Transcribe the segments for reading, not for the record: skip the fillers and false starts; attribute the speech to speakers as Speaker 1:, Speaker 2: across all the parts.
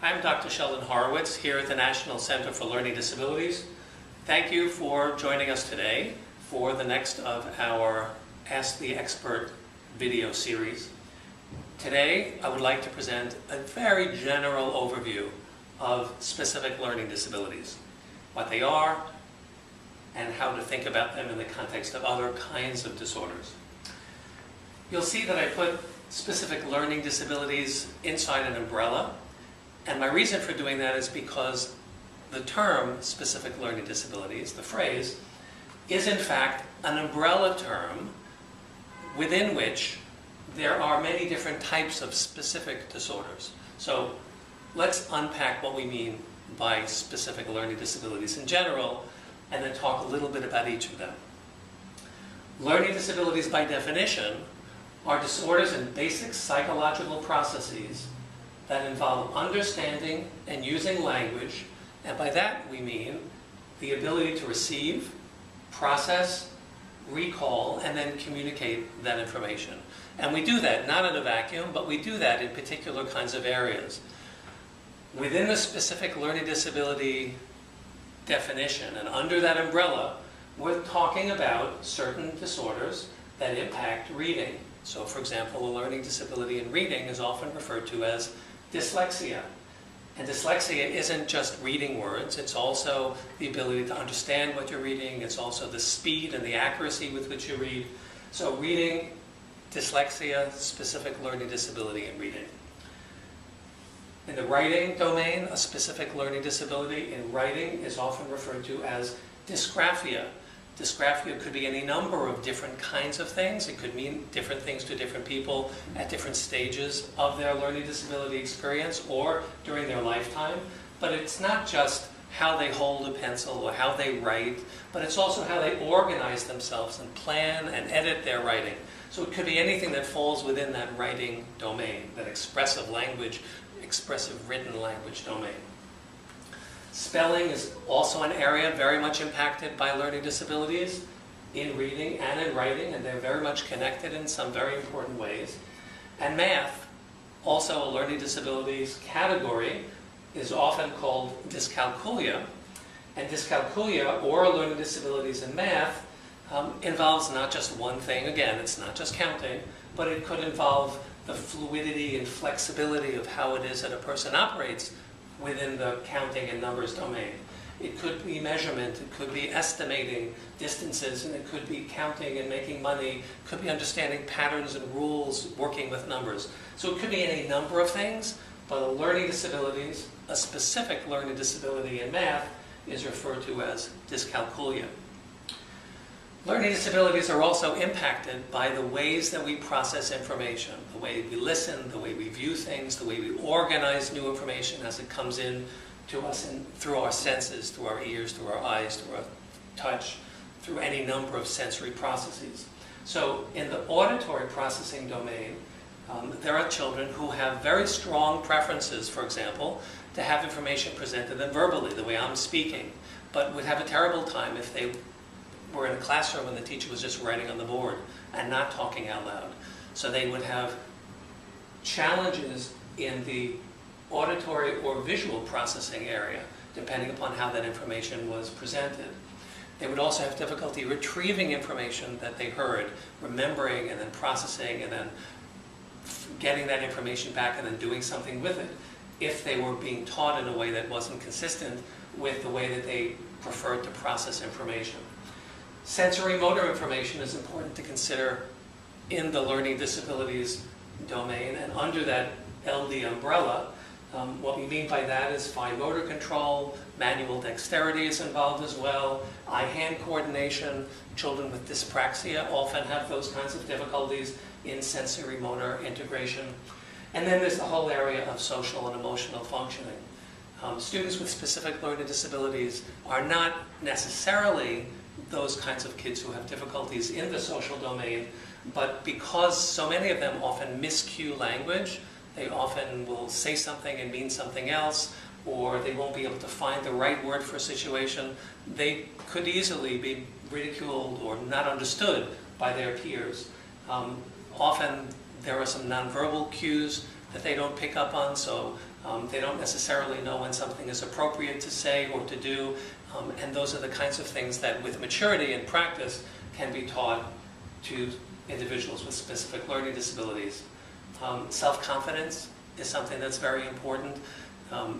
Speaker 1: I'm Dr. Sheldon Horowitz here at the National Center for Learning Disabilities. Thank you for joining us today for the next of our Ask the Expert video series. Today, I would like to present a very general overview of specific learning disabilities, what they are, and how to think about them in the context of other kinds of disorders. You'll see that I put specific learning disabilities inside an umbrella, and my reason for doing that is because the term specific learning disabilities, the phrase, is in fact an umbrella term within which there are many different types of specific disorders. So let's unpack what we mean by specific learning disabilities in general, and then talk a little bit about each of them. Learning disabilities, by definition, are disorders in basic psychological processes that involve understanding and using language, and by that we mean the ability to receive, process, recall, and then communicate that information. And we do that not in a vacuum, but we do that in particular kinds of areas. Within the specific learning disability definition, and under that umbrella, we're talking about certain disorders that impact reading. So, for example, a learning disability in reading is often referred to as dyslexia. And dyslexia isn't just reading words, it's also the ability to understand what you're reading, it's also the speed and the accuracy with which you read. So reading, dyslexia, specific learning disability in reading. In the writing domain, a specific learning disability in writing is often referred to as dysgraphia. Dysgraphia could be any number of different kinds of things. It could mean different things to different people at different stages of their learning disability experience or during their lifetime. But it's not just how they hold a pencil or how they write, but it's also how they organize themselves and plan and edit their writing. So it could be anything that falls within that writing domain, that expressive language, expressive written language domain. Spelling is also an area very much impacted by learning disabilities in reading and in writing, and they're very much connected in some very important ways. And math, also a learning disabilities category, is often called dyscalculia. And dyscalculia, or learning disabilities in math, involves not just one thing. Again, it's not just counting, but it could involve the fluidity and flexibility of how it is that a person operates within the counting and numbers domain. It could be measurement, it could be estimating distances, and it could be counting and making money, it could be understanding patterns and rules, working with numbers. So it could be any number of things, but a learning disabilities, a specific learning disability in math, is referred to as dyscalculia. Learning disabilities are also impacted by the ways that we process information, the way we listen, the way we view things, the way we organize new information as it comes in to us through our senses, through our ears, through our eyes, through our touch, through any number of sensory processes. So in the auditory processing domain, there are children who have very strong preferences, for example, to have information presented to them verbally, the way I'm speaking, but would have a terrible time if they were in a classroom and the teacher was just writing on the board and not talking out loud. So they would have challenges in the auditory or visual processing area, depending upon how that information was presented. They would also have difficulty retrieving information that they heard, remembering and then processing and then getting that information back and then doing something with it, if they were being taught in a way that wasn't consistent with the way that they preferred to process information. Sensory motor information is important to consider in the learning disabilities domain, and under that LD umbrella, what we mean by that is fine motor control, manual dexterity is involved as well, eye-hand coordination. Children with dyspraxia often have those kinds of difficulties in sensory motor integration. And then there's the whole area of social and emotional functioning. Students with specific learning disabilities are not necessarily those kinds of kids who have difficulties in the social domain, but because so many of them often miscue language, they often will say something and mean something else, or they won't be able to find the right word for a situation, they could easily be ridiculed or not understood by their peers. Often there are some nonverbal cues that they don't pick up on, so they don't necessarily know when something is appropriate to say or to do, and those are the kinds of things that with maturity and practice can be taught to individuals with specific learning disabilities. Self-confidence is something that's very important.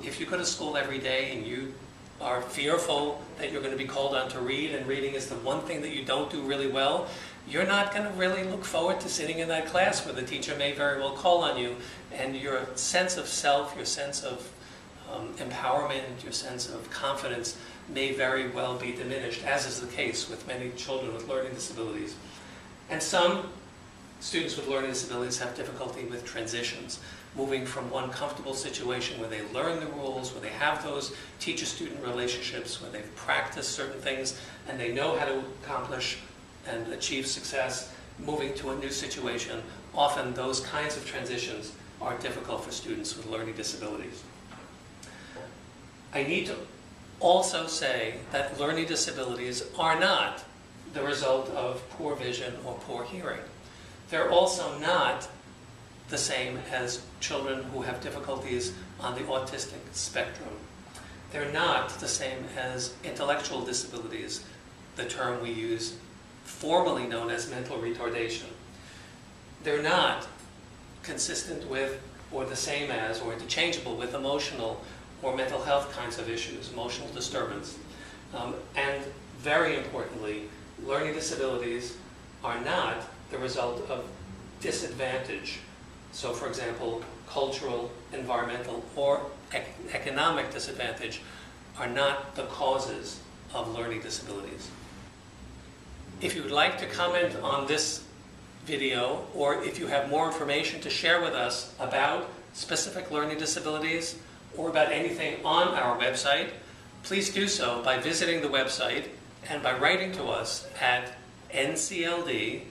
Speaker 1: If you go to school every day and you are fearful that you're going to be called on to read, and reading is the one thing that you don't do really well, you're not going to really look forward to sitting in that class where the teacher may very well call on you, and your sense of self, your sense of empowerment, your sense of confidence may very well be diminished, as is the case with many children with learning disabilities. And some students with learning disabilities have difficulty with transitions, moving from one comfortable situation where they learn the rules, where they have those teacher-student relationships, where they've practiced certain things and they know how to accomplish and achieve success, moving to a new situation. Often those kinds of transitions are difficult for students with learning disabilities. I need to also say that learning disabilities are not the result of poor vision or poor hearing. They're also not the same as children who have difficulties on the autistic spectrum. They're not the same as intellectual disabilities, the term we use formally known as mental retardation. They're not consistent with, or the same as, or interchangeable with emotional or mental health kinds of issues, emotional disturbance. And very importantly, learning disabilities are not the result of disadvantage. So for example, cultural, environmental, or economic disadvantage are not the causes of learning disabilities. If you would like to comment on this video, or if you have more information to share with us about specific learning disabilities or about anything on our website, please do so by visiting the website and by writing to us at ncld@ncld.org.